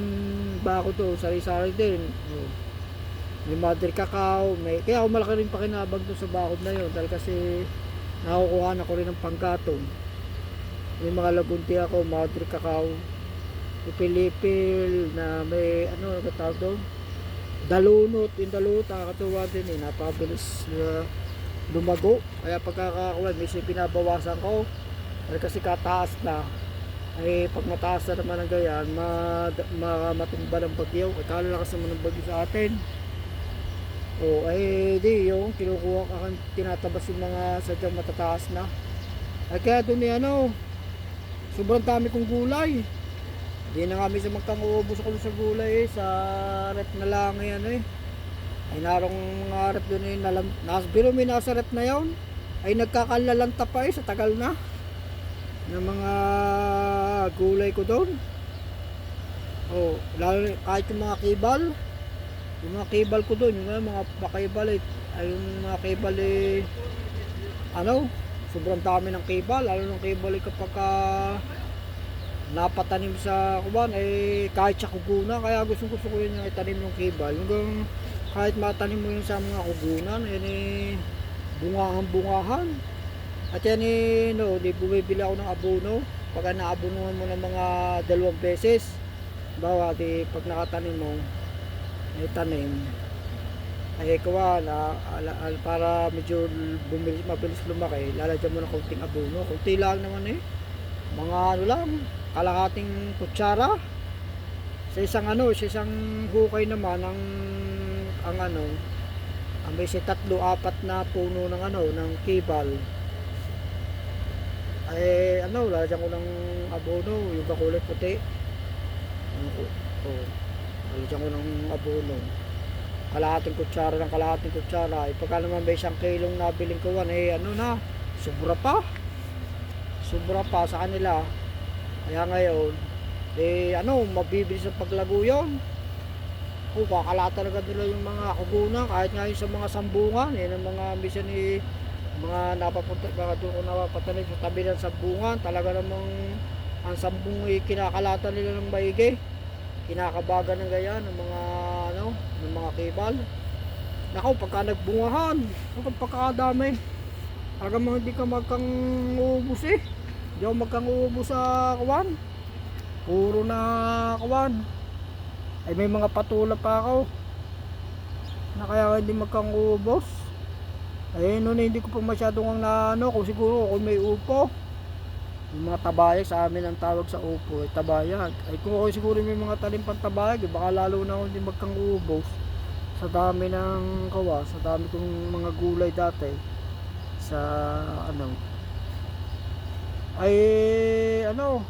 bako to sari-sari din may mother cacao kaya ako malaki rin pakinabag to sa bakod na yun dahil kasi nakukuha na ko rin ng pangkatong may mga lagunti ako mother cacao pipilipil na may tawag doon dalunot yung dalunot nakakatuwa din napabilis lumago kaya pagkakakuha may pinabawasan ko dahil kasi kataas na ay pag mataas na naman ang gayan matumba ng bagyo kalalakas naman ng bagyo sa atin di yung kinukuha ka tinatabas yung mga sadyang matataas na ay kaya doon sobrang dami kong gulay di na kami sa magkang-uubos ako sa gulay sa rep na lang ay narong mga rep doon pero may nasa rep na yun ay nagkakalalanta pa sa tagal na ng mga gulay ko doon lalo kahit yung mga kibal ko doon yung mga pakibal ay yung mga kibal sobrang dami ng kibal lalo ng kibal kapag napatanim sa kuban kahit sa kuguna kaya gusto ko yun yung itanim yung kibal hanggang kahit matanim mo yun sa mga kugunan bungahan at yan di bumibili ako ng abono pagka naabunuhan mo ng mga 2 beses bawa pag nakatanim mo tanim ay kuha para medyo mabilis lumaki lalagyan mo ng konting abono konti lang naman mga lang kalahating kutsara sa isang hukay naman ang may 3-4 na puno ng kibal lalagyan ko ng abono yung kakulay puti lalagyan ko ng abono kalahating kutsara pagka naman may 1 kilong nabiling kuwan sobra pa sa kanila kaya ngayon mabibilis ang paglago yun kakalata talaga nila yung mga kugunan kahit ngayon sa mga sambungan ang mga mission mga napapunta doon ko napapatanim sa tabi ng sambungan talaga namang ang sambung kinakalata nila ng maigi kinakabaga ng gaya ng mga kibal pagka nagbungahan pagkakadami Hanggang mga hindi ka magkang uubos eh. Hindi ako magkang uubos sa kawan. Puro na kawan. Ay may mga patula pa ako. Na kaya hindi magkang uubos. Ay noon hindi ko pa masyadong ang naano. Kung siguro kung may upo. Yung mga tabayag sa amin ang tawag sa upo ay tabayag. Ay kung ako siguro may mga talim pang tabayag, baka lalo na ako hindi magkang uubos. Sa dami ng kawa, sa dami kong mga gulay dati sa ano ay ano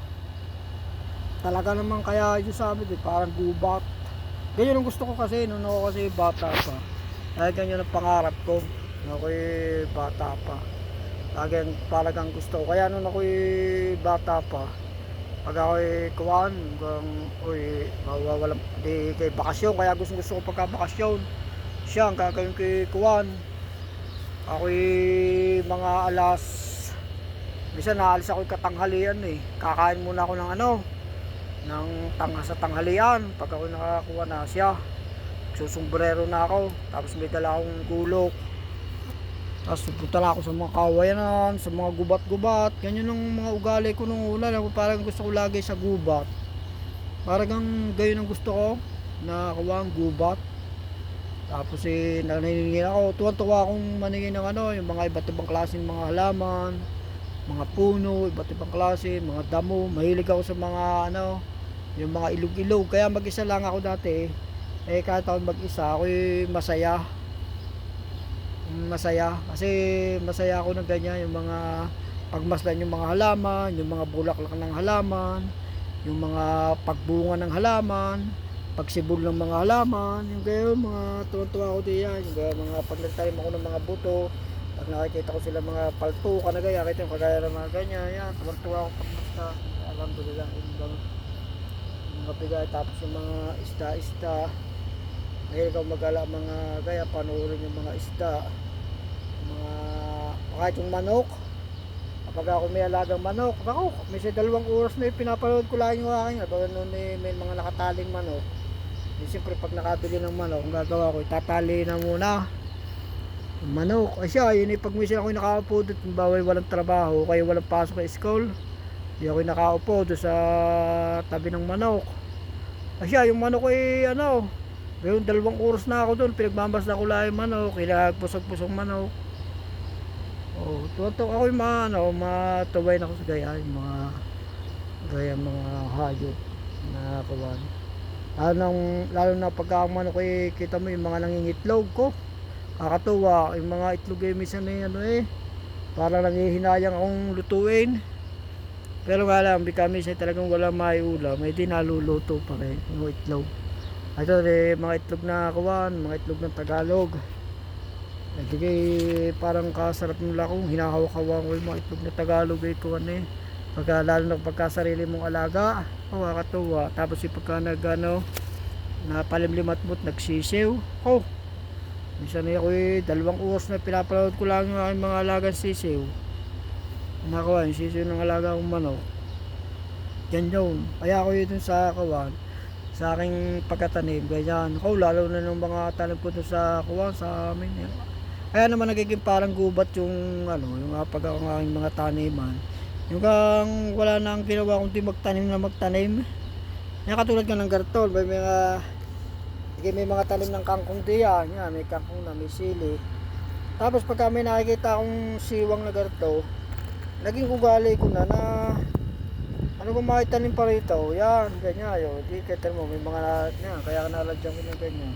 talaga naman kaya yun sa amin parang gubat. Ganyan ang gusto ko kasi nung ako kasi bata pa. Ay ganyan ang pangarap ko nung ako'y bata pa. Talagang gusto ko. Kaya nung ako'y bata pa, pag ako'y kuwan, ako'y mawawalan di kay bakasyon, kaya gusto ko pagka bakasyon. Siya ang gagawin kay kuwan. Ako'y mga alas, minsan naalis ako'y katanghalian eh. Kakain muna ako ng sa tanghalian. Pag ako'y nakakuha na siya, susumbrero na ako. Tapos may dala akong gulok. Tapos pupunta na ako sa mga kawayanan, sa mga gubat-gubat. Ganyan ang mga ugali ko nung una. Parang gusto ko lagi sa gubat. Parang gayon ang gusto ko, na kuha ang gubat. Tapos naniningin ako. Tuwan-tuwa akong maningin ng yung mga iba't ibang klase ng mga halaman, mga puno, iba't ibang klase, mga damo. Mahilig ako sa mga yung mga ilog-ilog. Kaya mag-isa lang ako dati. Kahit ako mag-isa, ako'y masaya kasi masaya ako ng ganyan, yung mga pagmasdan yung mga halaman, yung mga bulaklak ng halaman, yung mga pagbunga ng halaman, pagsibol ng mga halaman, yung gayon, mga tuwa-tuwa ako diyan, yung mga pag nagtanim ako ng mga buto, pag nakikita ko sila mga paltukan na gaya, kita yung kagaya ng mga ganyan, yan, tuwa-tuwa ako pagmasda. Alhamdulillah, yung mga bigay. Tapos yung mga isda, ngayon ikaw magala mga gaya, panurin yung mga isda, mga kahit yung manok. Kapag ako may alagang manok, ako may 2 oras na pinapanood ko lang yung aking noon may mga nakataling manok. Siyempre pag nakabili ng manok, ang gagawa ko, itatali na muna yung manok. Ay siya, yun pag minsan ako nakaupo doon, kung bawal walang trabaho, kaya walang pasok sa school, hindi ako nakaupo doon sa tabi ng manok. Ay siya, yung manok ay ngayon 2 oras na ako doon, pinagmamasdan ko lang yung manok, kinagpusog-pusog manok. Tuwa-tuwa ako yung matuway na ako sa gaya, yung mga hayop na kawan. Lalo na pagka ang manok kita mo yung mga nangingitlog ko. Kakatuwa, yung mga itlog minsan parang nangihinayang akong lutuin. Pero nga lang, kami talagang wala maiulam, may di naluluto pa rin yung itlog. Ito mga itlog na kawan, mga itlog ng Tagalog. Parang kasarap nila kung hinahawak-hawak ko yung mga itlog na Tagalog lalo na pagka sarili mong alaga, kakatuwa. Tapos pagka napalimlimat mo't nagsisiw, minsan ako 2 oras na pinapanood ko lang yung mga alagang sisiw. Nakawan, sisiw ng alaga kong manok. Yan yun. Kaya ako yun sa kawan, sa aking pagkatanim, ganyan. Lalo na ng mga tanim ko doon sa kuwan, sa amin. Kaya naman nagiging parang gubat yung pag ang aking mga taniman. Yung wala na ang ginawa kundi magtanim. Yan katulad ka ng gartol, may mga tanim ng kangkong diyan. Yan, may kangkong na, may sili. Tapos pagka may nakikita akong siwang na garto, naging ugali ko na kung makitanim pa rito, yan, ganyan yun. Di kita mo, may mga kaya naladyan ko ng ganyan.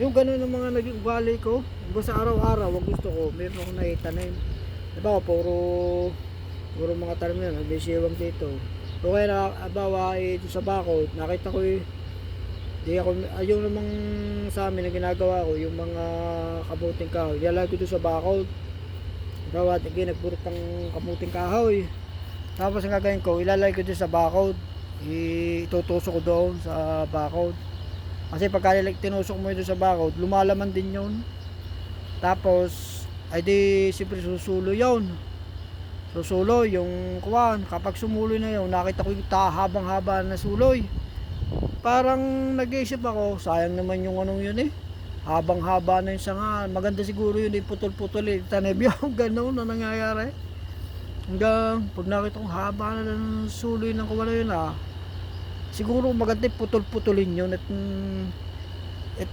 Yung ganun ng mga naging ugali ko, sa araw-araw, wag gusto ko, meron ako naitanim. Diba, puro mga tanim yan, may siwang dito. So kaya ito sa bakod, nakita ko yung namang sa amin na ginagawa ko, yung mga kamuting kahoy, nilalagay ko doon sa bakod. Diba, nagburot ng kamuting kahoy. Tapos ang gagawin ko, ilalagay ko doon sa bakod. Itutusok ko doon sa bakod. Kasi pagka tinusok mo doon sa bakod, lumalaman din yun. Tapos, siyempre susulo yun. Susulo yung kuwan. Kapag sumuloy na yun, nakita ko yung habang-haba na suloy. Parang nag-iisip ako, sayang naman yung yun habang-haba na yung sanga. Maganda siguro yun, putol-putol tanim yung gano'n na nangyayari. Hanggang pag nakita kong haba na ng suloy ng kawala yun siguro maganda putol-putulin yun at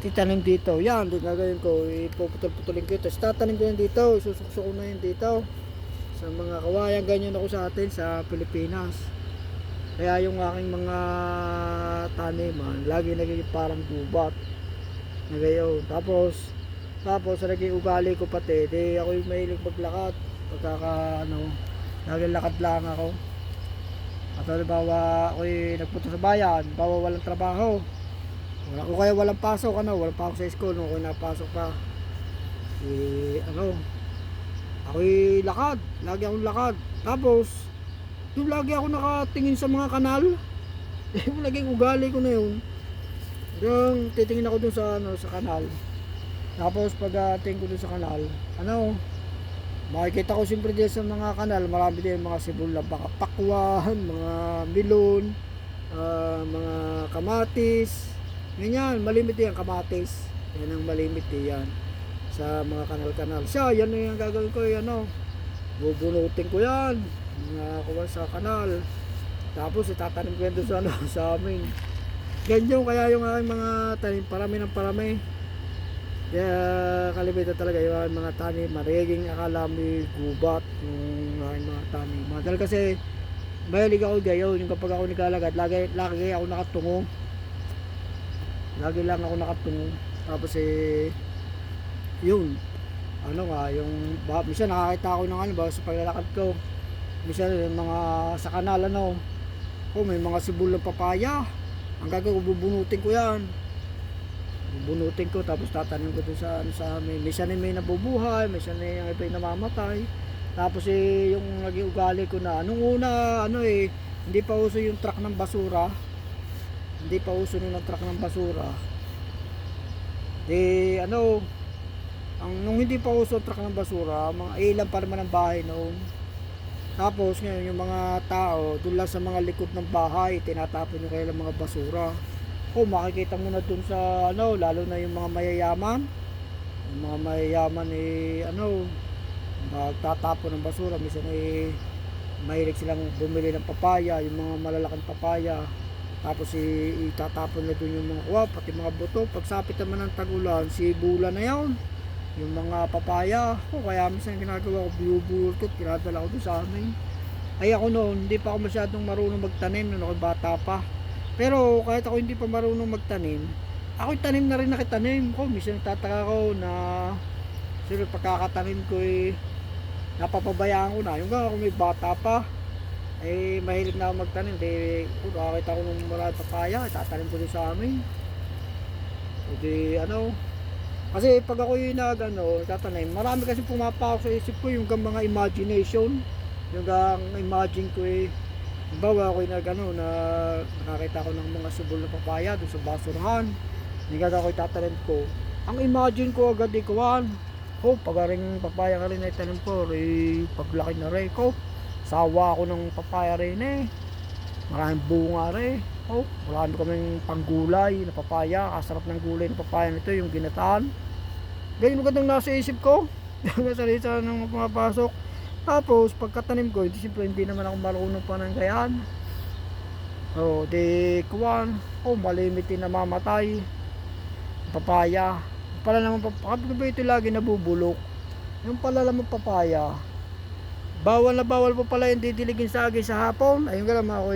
itanim dito. Yan, din gagawin ko, ipuputol-putulin ko ito. Tatanim ko yan dito, isusukso ko na yun dito sa mga kawayan. Ganyan ako sa atin sa Pilipinas. Kaya yung aking mga taniman lagi nagiging parang gubat na gayon. Tapos naging ugali ko pati, di ako yung mahilig maglakad lagi lakad lang ako. At halimbawa ako'y nagpunta sa bayan, bawa walang trabaho o kaya walang pasok, walang pasok sa school, no, kung napasok pa ako'y lakad, lagi akong lakad. Tapos yung lagi ako nakatingin sa mga kanal. Yung naging ugali ko na yun, yung titingin ako dun sa kanal. Tapos pag tingin ko dun sa kanal, makikita ko siyempre din sa mga kanal, marami din mga sibol na baka pakwan, mga milon, mga kamatis, ganyan, malimit yan, kamatis, yan ang malimit yan sa mga kanal-kanal. Yan na yung gagawin ko, bubunutin ko yan, kuha sa kanal, tapos itatanim ko yan doon sa amin. Ganyan kaya yung aking mga tanim, parami ng parami. Kaya kalimitan talaga yung mga tanim, mariging akala may gubat yung mga tanim. Dahil kasi mahilig ako gayon, yung kapag ako naglalagad, lagi ako nakatungo. Lagi lang ako nakatungo. Tapos yun, minsan nakakita ako ng sa paglalakad ko. Minsan yung mga sa kanal may mga sibol ng papaya. Ang gagawin ko, bubunutin ko yan. Bubunutin ko, tapos tatanim ko dun sa amin. Minsan may nabubuhay, minsan yung iba namamatay. Tapos yung naging ugali ko na nung una hindi pa uso yung truck ng basura. Hindi pa uso nung truck ng basura. Nung hindi pa uso ang truck ng basura, mga ilan pa naman ang bahay noon. Tapos ngayon yung mga tao doon lang sa mga likod ng bahay, tinatapon yung kailang mga basura. Makikita mo na dun sa lalo na yung mga mayayaman. Yung mga mayayaman magtatapon ng basura. Minsan mahilig silang bumili ng papaya, yung mga malalaking papaya. Tapos itatapon na dun yung mga pati mga buto. Pagsapit naman ng tag-ulan, sibula na yun. Yung mga papaya, kaya minsan ginagawa ko, binubultot, kinadala ko dun sa amin. Ay ako noon, hindi pa ako masyadong marunong magtanim noon ako bata pa. Pero kahit ako hindi pa marunong magtanim, ako'y tanim na rin nakitanim ko. Minsan nagtataka ko na sino pagkakatanim ko napapabayaan ko na. Yung ako may bata pa, mahilig na ako magtanim. Nakakita ko ng marami papaya, itatanim ko din sa amin. Kasi pag ako tatanim, marami kasi pumapasok sa isip ko yung mga imagination. Yung imagine ko bawa ako nakakita ko ng mga subol na papaya doon sa basurahan. Nigag ako itatanim ko. Ang imagine ko agad pag rin papaya ka rin na itanim ko, paglaki na rin ko. Sawa ako ng papaya rin Maraming bunga rin. Marami kaming panggulay na papaya. Kasarap ng gulay ng papaya nito, yung ginataan. Ganyan magandang nasa isip ko. Salita nang pumapasok. Tapos pagkatanim ko, hindi naman ako marunong pa ng gayan. Malimit din namamatay. Papaya. Pala naman papaya, ito lagi nabubulok. Yung pala naman papaya. Bawal na bawal po pala yung didiligin sa hapon. Ayun ka naman ako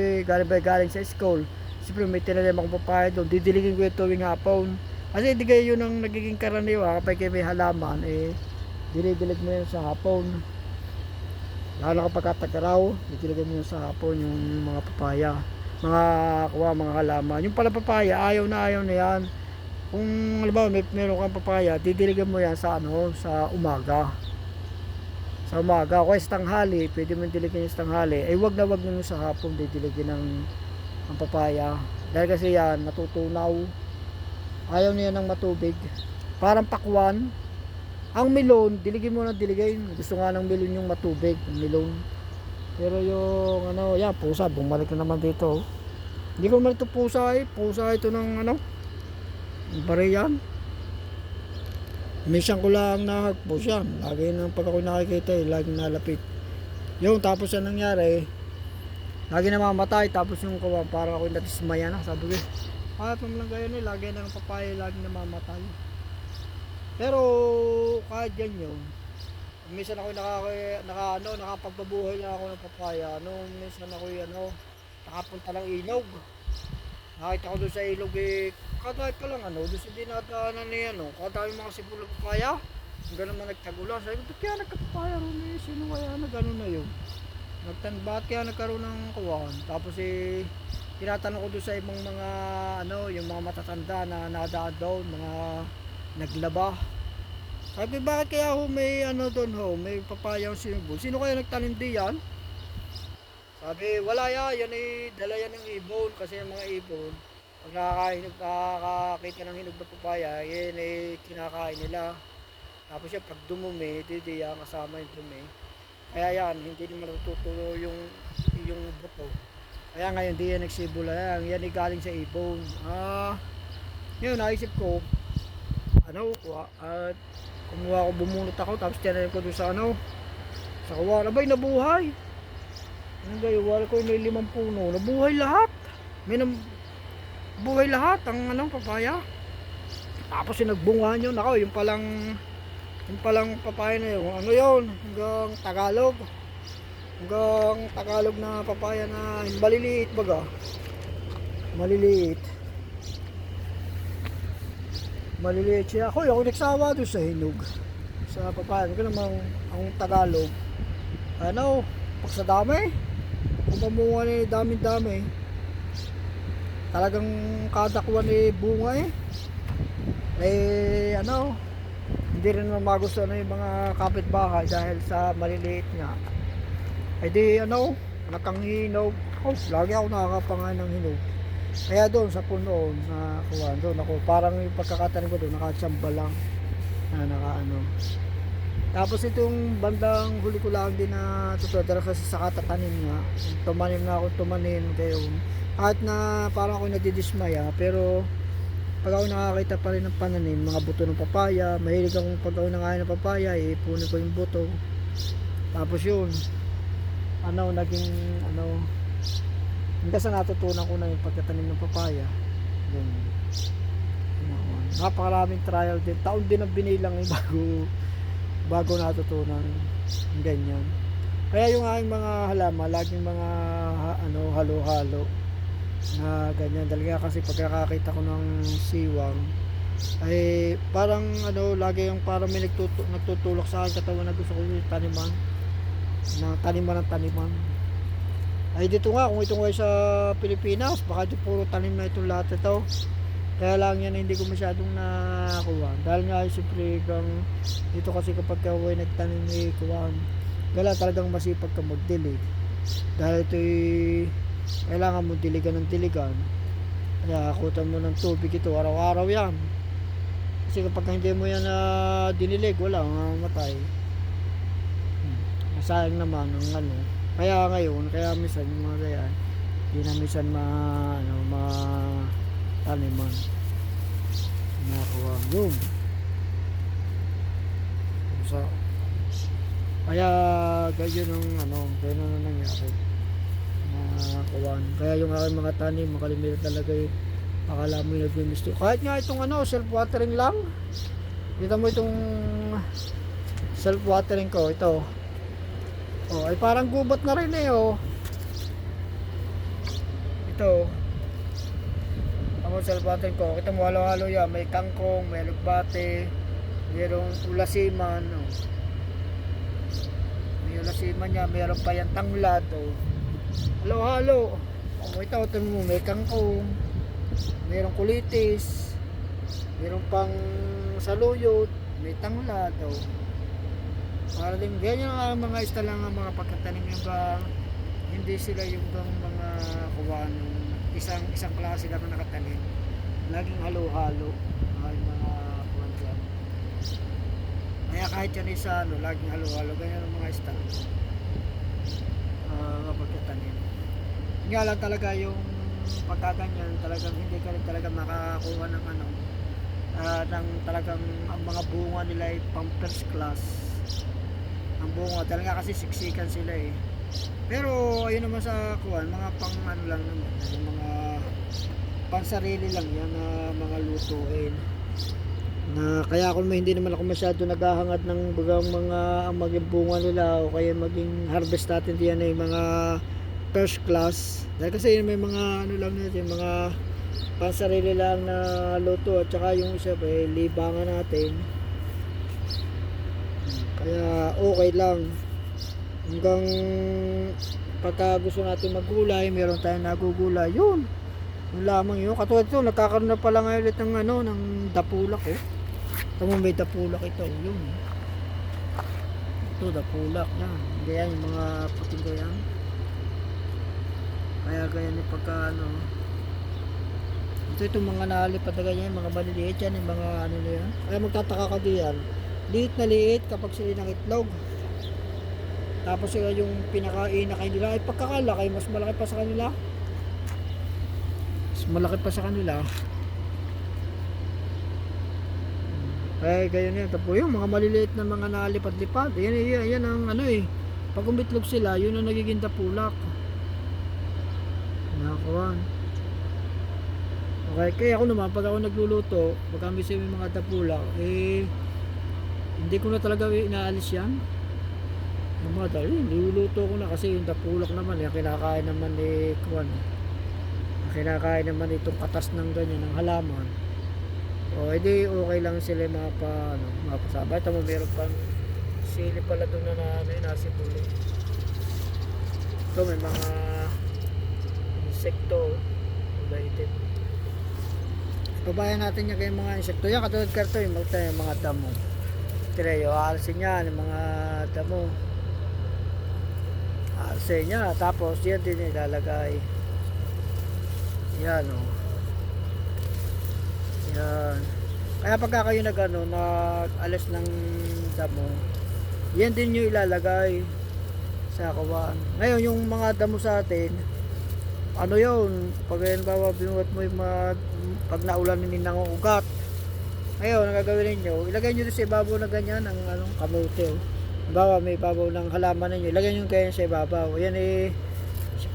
galing sa school. Siyempre may tinanim akong papaya doon. Didiligin ko yung tuwing hapon. Kasi hindi kayo yun ang nagiging karaniwa kapag may halaman. Dinidilig mo yun sa hapon. Lalo kapag katagaraw, didiligin mo yun sa hapon yung mga papaya. Mga halaman. Yung pala papaya, ayaw na yan. Kung halimbawa meron kang papaya, didiligan mo yan sa umaga. Sa umaga, o sa tanghali, pwede mo diligin sa tanghali. Wag na nyo sa hapon didiligin ng papaya. Dahil kasi yan, natutunaw. Ayaw niya ng matubig. Parang pakwan. Ang melon, diligin mo na diligin. Gusto nga ng melon yung matubig, ang melon. Pero yung pusa, bumalik na naman dito. Hindi ko naman ito pusa Pusa ito ng bariyan. Minsan ko lang nakagpost yan. Lagi nang pag ako nakikita laging nalapit. Yung tapos ang nangyari, lagi namamatay. Tapos yung kawan, parang ako natismaya na. Sabi ko, lang ganyan lagi nang papaya, lagi namamatay. Pero kahit ganyan, minsan ako nakapagbabuhay na ako ng papaya. Minsan ako nakapunta ng ilog. Nakita ko doon sa ilog kadahit ka lang doon sa dinadaanan ni kadahit mga sibol ng papaya. Hanggang naman nagtagulan. Sabi ko, ba't kaya nagkapapaya ron sino kaya na gano'n na yun? Bakit kaya nagkaroon ng kawan? Tapos tinatanong ko doon sa ibang mga yung mga matatanda na nadaan doon, mga naglaba. Sabi, bakit kaya may doon may papayang sibol? Sino kaya nagtanim diyan? Sabi, wala yan dala yan ng ibon. Kasi yung mga ibon, pag nakakakita ng hinog na papaya, yan kinakain nila. Tapos yan, pag dumumi, di yan kasama yung dumi. Kaya yan, hindi naman natutulo yung buto. Kaya ngayon, di yan nagsibula yan galing sa ibon. Yun, naisip ko, at kumuha ko, bumunot ako, tapos tinanim ko doon sa sa kawan. Abay, nabuhay. Wala ko yung 5 puno. Nabuhay lahat. Buhay lahat ang papaya. Tapos yung nagbunga yun. Yung palang papaya na yun. Yun? Hanggang Tagalog na papaya na maliliit baga. Maliliit siya. Ako nagsawa doon sa hinog. Sa papaya. Ko namang ang Tagalog. Pag sa dami. Kung pamunga dami-dami. Talagang kada kuwan bunga hindi rin naman magustuhan yung mga kapitbahay dahil sa maliliit nga. Nakanghinog. Lagi ako nakakapangain ng hinog. Kaya doon sa puno na kuwan, doon ako parang yung pagkakatanim ko doon nakatsamba lang Tapos itong bandang huli ko lang din na tutudara kasi sa katatanim nga. Tumanim kayo. Kahit na parang ako nadidismaya, pero pag ako nakakita pa rin ng pananim, mga buto ng papaya, mahilig akong pag ako nangain ng papaya, ipunin ko yung buto. Tapos yun, naging hanggang sa natutunan ko na yung pagkatanim ng papaya. Yun. Napakaraming trial din. Taon din ang binilang bago natutunan ganyan. Kaya yung aking mga halaman laging mga halo-halo na ganyan talaga kasi pagkakakita ko ng siwang ay parang lagi yung parang may nagtutulak sa akin katawan na gusto ko yung taniman ng taniman. Ay dito nga kung ito nga sa Pilipinas baka ito puro tanim na itong lahat ito. Kaya lang yan hindi ko masyadong nakuha. Dahil nga siyempre dito kasi kapag kaway nagtanim kuwan, gala talagang masipag ka magdilig. Dahil ito'y kailangan mo diligan ng diligan. Kaya akutan mo ng tubig ito araw-araw yan. Kasi kapag hindi mo yan dinilig, wala, mamatay. Masayang naman ang Kaya ngayon, minsan yung mga ganyan, hindi na minsan taniman nakuha yun kaya ganyan ang ganyan ang nangyari kaya yung aking mga tanim makalimitan talaga akala mo yung nagmimisto kahit nga itong self-watering lang kita mo itong self-watering ko ito ay parang gubat na rin ito self-watering ko. Kita mo halo-halo yan. May kangkong, may alugbate, mayroong ulasiman. May ulasiman niya. Mayroong pa yan tanglad. Halo-halo. Ito mo. May kangkong. Mayroong kulitis. Mayroong pang saluyot. May tanglad. Para din ganyan ang mga istalang mga pagkatanim yung hindi sila yung mga kuwan isang klase lang na nakatanim laging halo-halo ay mga kuwan dyan kaya kahit yan isa laging halo-halo ganyan ang mga istan pagkatanim nga lang talaga yung pagkaganyan talagang hindi ka rin talaga makakuha ng ng talagang ang mga bunga nila ay pang first class. Ang bunga talaga kasi siksikan sila eh. Pero ayun naman sa kuwan, mga pang ano lang naman, yung mga pansarili lang yan na mga lutuin. Na kaya ako hindi naman ako masyado naghahangad ng bagang mga ang maging bunga nila o kaya maging harvest natin diyan ay mga first class. Dahil kasi may mga ano lang natin, mga pansarili lang na luto at saka yung isa pa eh, libangan natin. Kaya okay lang. Hanggang pagka gusto natin maggulay, meron tayong nagugulay, yun. Yung lamang yun. Katulad ito, nagkakaroon na pala ngayon ulit ng ano, ng dapulak oh. Ito mo may dapulak ito, yun. Ito dapulak yan. Hindi yan yung mga puting yan. Kaya ganyan yung pagka ano. Ito itong mga nalipad na ganyan, mga maliliit yan, yung mga ano na yan. Kaya magtataka ka diyan. Liit na liit kapag sila ng itlog. Tapos sila yung pinakain na kanila ay pagkakalaki, mas malaki pa sa kanila. Mas malaki pa sa kanila. Kaya ganyan yan. Tapos yung mga maliliit na mga nalipad-lipad. Yan ang ano eh. Pag umitlog sila, yun ang nagiging dapulak. Nakakuhan. Okay, kaya ako naman, pag ako nagluluto, pag kami sa mga dapulak, eh, hindi ko na talaga inaalis yan. Namadali, niluluto ko na kasi yung dapulak naman, yung kinakain naman eh, kuwan. Kinakain naman itong katas ng ganyan, ng halaman. O, edi okay lang sila mapasabay. Ito mo, meron pang sili pala doon na nasibuli. Ito may mga insekto. Ulitin. Pabayan natin yan kayong mga insekto. Yan, katulad karto yung mga damo. Tirayo, aalsin yan, yung mga damo. Aalsin niya. Tapos, yan din ilalagay. Yan, o. Yan. Kaya pagka kayo nag-alas ng damo, yan din yung ilalagay sa kawan. Ngayon, yung mga damo sa atin, ano yun, pag halimbawa binuhat mo yung pag naulan nila ng ugat, ngayon, ang gagawin ninyo, ilagay nyo sa ibabaw na ganyan, ng kamote. Halimbawa, may ibabaw ng halaman ninyo, ilagay nyo kayo sa ibabaw. Yan eh,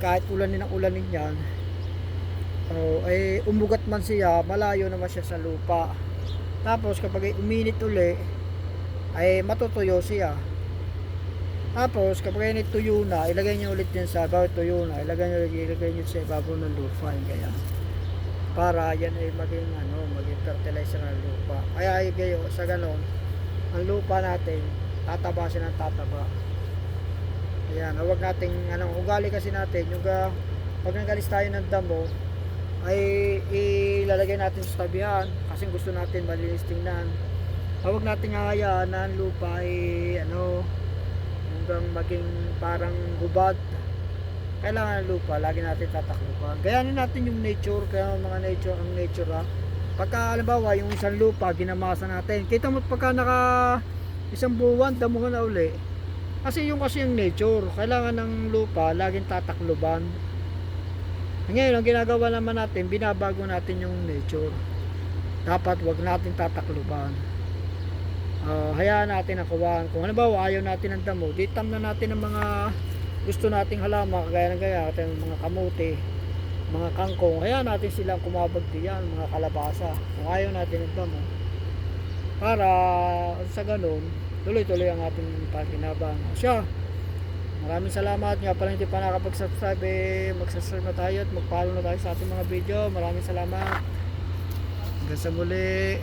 kahit ulanin yan, ay umugat man siya, malayo naman siya sa lupa. Tapos kapag uminit uli, ay matutuyo siya. Tapos kapag init tuyo na, ilagay niyo ulit din sa bawat tuyo na, ilagay niyo sa ibabaw ng lupa, kaya para yan ay maging fertilizer ng lupa. Kaya ay gayo sa ganon, ang lupa natin tataba siya ng tataba. Ayan, huwag nating ugali kasi natin yung pag nagalis tayo ng damo ay ilalagay natin sa tabihan kasi gusto natin malinis tingnan. Huwag nating hahayaan na ang lupa ay hanggang maging parang hubad. Kailangan ng lupa lagi natin tatakluban. Gayanin natin yung nature, kaya mga nature pagka halimbawa yung isang lupa ginamasa natin, kita mo pagka naka isang buwan damo na uli kasi yung nature, kailangan ng lupa laging tatakluban. Ngayon, ang ginagawa naman natin, binabago natin yung nature. Dapat wag natin tatakluban. Hayaan natin ang kawan. Kung halimbawa ayaw natin ng damo, ditam na natin ang mga gusto nating halaman, kagaya ng mga kamote, mga kangkong. Hayaan natin silang kumabag diyan, mga kalabasa. Kung ayaw natin ng damo, para sa ganun, tuloy-tuloy ang ating pakinabang. Siya, maraming salamat. Nga pala hindi pa nakapag-subscribe, mag-subscribe na tayo at mag-follow na tayo sa ating mga video. Maraming salamat. Hanggang sa muli.